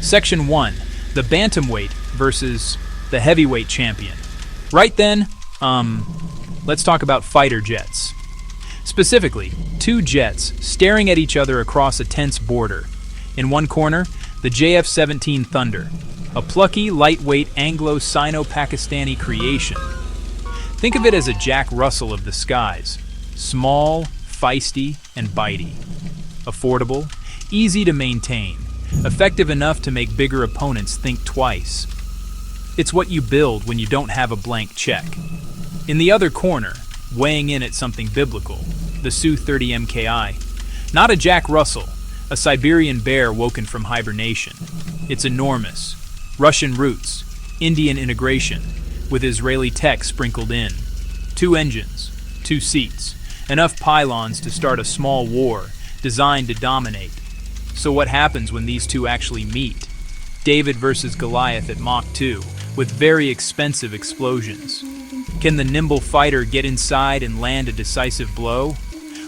Section 1. The Bantamweight versus the Heavyweight Champion. Right then, let's talk about fighter jets. Specifically, two jets staring at each other across a tense border. In one corner, the JF-17 Thunder, a plucky, lightweight Anglo-Sino-Pakistani creation. Think of it as a Jack Russell of the skies. Small, feisty, and bitey. Affordable, easy to maintain, effective enough to make bigger opponents think twice. It's what you build when you don't have a blank check. In the other corner, weighing in at something biblical, the SU-30 MKI. Not a Jack Russell, a Siberian bear woken from hibernation. It's enormous. Russian roots, Indian integration, with Israeli tech sprinkled in. 2 engines, 2 seats, enough pylons to start a small war designed to dominate. So what happens when these two actually meet? David versus Goliath at Mach 2, with very expensive explosions. Can the nimble fighter get inside and land a decisive blow?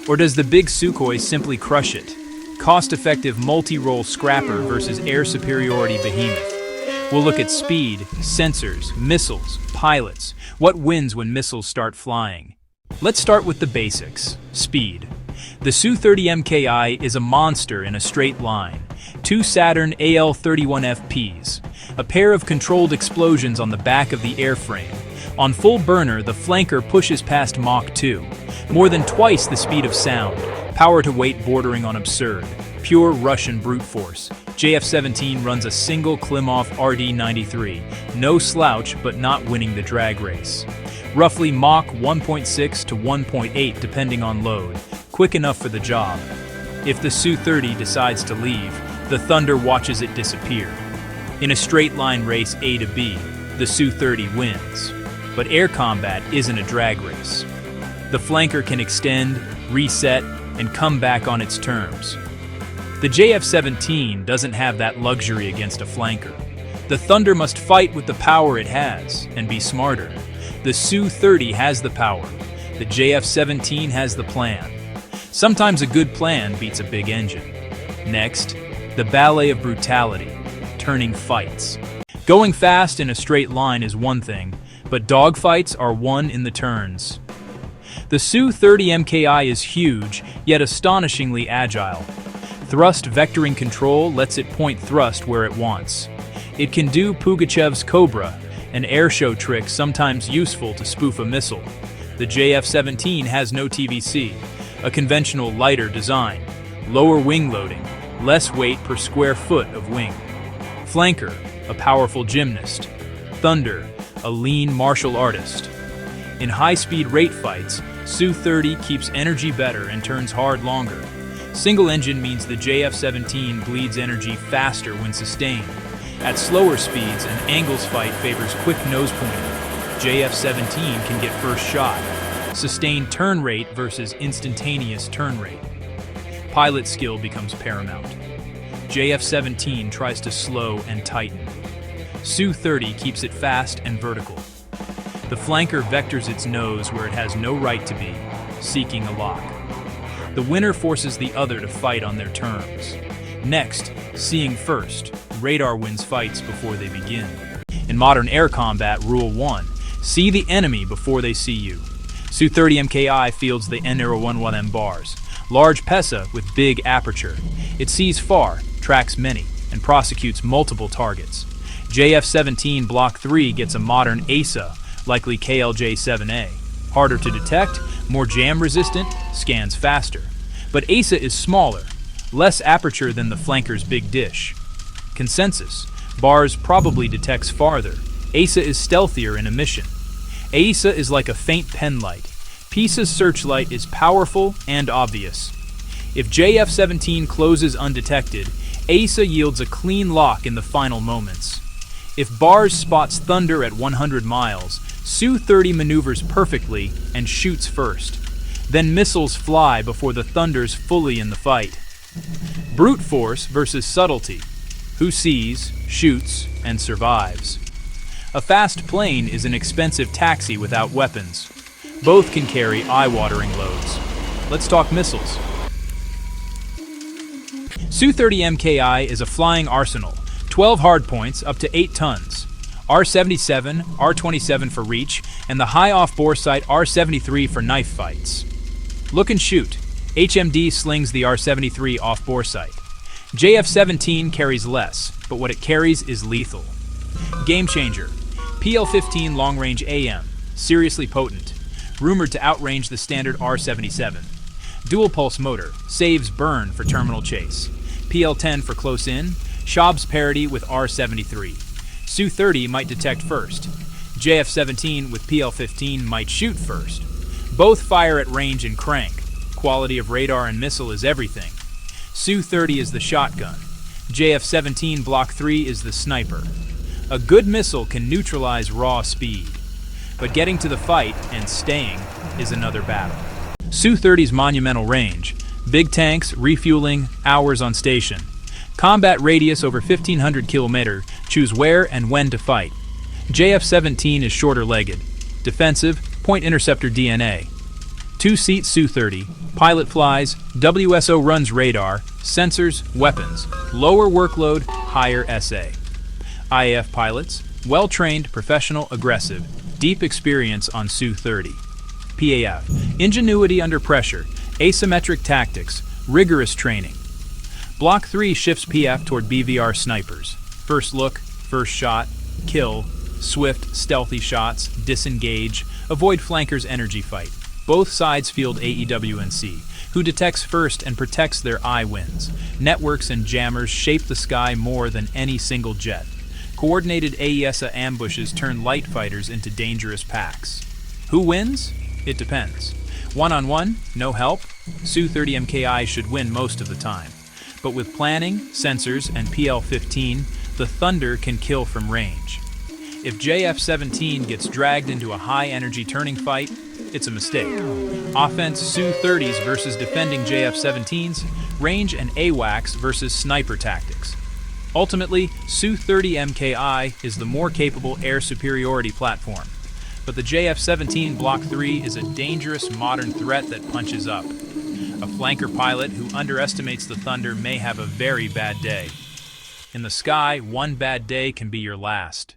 Or does the big Sukhoi simply crush it? Cost-effective multi-role scrapper versus air superiority behemoth. We'll look at speed, sensors, missiles, pilots. What wins when missiles start flying? Let's start with the basics. Speed. The SU-30 MKI is a monster in a straight line. 2 Saturn AL-31FPs. A pair of controlled explosions on the back of the airframe. On full burner, the flanker pushes past Mach 2. More than twice the speed of sound. Power to weight bordering on absurd. Pure Russian brute force. JF-17 runs a single Klimov RD-93. No slouch, but not winning the drag race. Roughly Mach 1.6 to 1.8 depending on load. Quick enough for the job. If the Su-30 decides to leave, the Thunder watches it disappear. In a straight line race A to B, the Su-30 wins. But air combat isn't a drag race. The flanker can extend, reset, and come back on its terms. The JF-17 doesn't have that luxury against a flanker. The Thunder must fight with the power it has, and be smarter. The Su-30 has the power. The JF-17 has the plan. Sometimes a good plan beats a big engine. Next, the ballet of brutality, turning fights. Going fast in a straight line is one thing, but dogfights are won in the turns. The Su-30 MKI is huge, yet astonishingly agile. Thrust vectoring control lets it point thrust where it wants. It can do Pugachev's Cobra, an airshow trick sometimes useful to spoof a missile. The JF-17 has no TVC, a conventional lighter design, lower wing loading, less weight per square foot of wing. Flanker, a powerful gymnast. Thunder, a lean martial artist. In high-speed rate fights, Su-30 keeps energy better and turns hard longer. Single engine means the JF-17 bleeds energy faster when sustained. At slower speeds, an angles fight favors quick nose pointing. JF-17 can get first shot. Sustained turn rate versus instantaneous turn rate. Pilot skill becomes paramount. JF-17 tries to slow and tighten. Su-30 keeps it fast and vertical. The flanker vectors its nose where it has no right to be, seeking a lock. The winner forces the other to fight on their terms. Next, seeing first, radar wins fights before they begin. In modern air combat, Rule 1, see the enemy before they see you. Su-30 MKI fields the N-11M bars, large PESA with big aperture. It sees far, tracks many, and prosecutes multiple targets. JF-17 Block 3 gets a modern ASA, likely KLJ-7A. Harder to detect, more jam-resistant, scans faster. But ASA is smaller, less aperture than the flanker's big dish. Consensus, bars probably detects farther. ASA is stealthier in emission. ASA is like a faint penlight. PISA's searchlight is powerful and obvious. If JF-17 closes undetected, ASA yields a clean lock in the final moments. If BARS spots Thunder at 100 miles, Su-30 maneuvers perfectly and shoots first. Then missiles fly before the Thunder's fully in the fight. Brute force versus subtlety. Who sees, shoots, and survives? A fast plane is an expensive taxi without weapons. Both can carry eye-watering loads. Let's talk missiles. Su-30 MKI is a flying arsenal, 12 hardpoints up to 8 tons. R-77, R-27 for reach, and the high off-bore sight R-73 for knife fights. Look and shoot. HMD slings the R-73 off-bore sight. JF-17 carries less, but what it carries is lethal. Game changer. PL-15 long-range AM, seriously potent, rumored to outrange the standard R-77. Dual-pulse motor, saves burn for terminal chase. PL-10 for close-in, Schaub's parity with R-73. SU-30 might detect first. JF-17 with PL-15 might shoot first. Both fire at range and crank. Quality of radar and missile is everything. SU-30 is the shotgun. JF-17 Block 3 is the sniper. A good missile can neutralize raw speed. But getting to the fight and staying is another battle. SU-30's monumental range. Big tanks, refueling, hours on station. Combat radius over 1,500 km, choose where and when to fight. JF-17 is shorter-legged. Defensive, point interceptor DNA. Two-seat SU-30, pilot flies, WSO runs radar, sensors, weapons, lower workload, higher SA. IAF pilots, well-trained, professional, aggressive, deep experience on SU-30. PAF, ingenuity under pressure, asymmetric tactics, rigorous training. Block 3 shifts PF toward BVR snipers. First look, first shot, kill, swift, stealthy shots, disengage, avoid flankers' energy fight. Both sides field AEW&C, who detects first and protects their eye wins. Networks and jammers shape the sky more than any single jet. Coordinated AESA ambushes turn light fighters into dangerous packs. Who wins? It depends. One-on-one, no help, SU-30 MKI should win most of the time. But with planning, sensors, and PL-15, the Thunder can kill from range. If JF-17 gets dragged into a high-energy turning fight, it's a mistake. Offense SU-30s versus defending JF-17s, range and AWACS versus sniper tactics. Ultimately, SU-30 MKI is the more capable air superiority platform. But the JF-17 Block 3 is a dangerous modern threat that punches up. A flanker pilot who underestimates the Thunder may have a very bad day. In the sky, one bad day can be your last.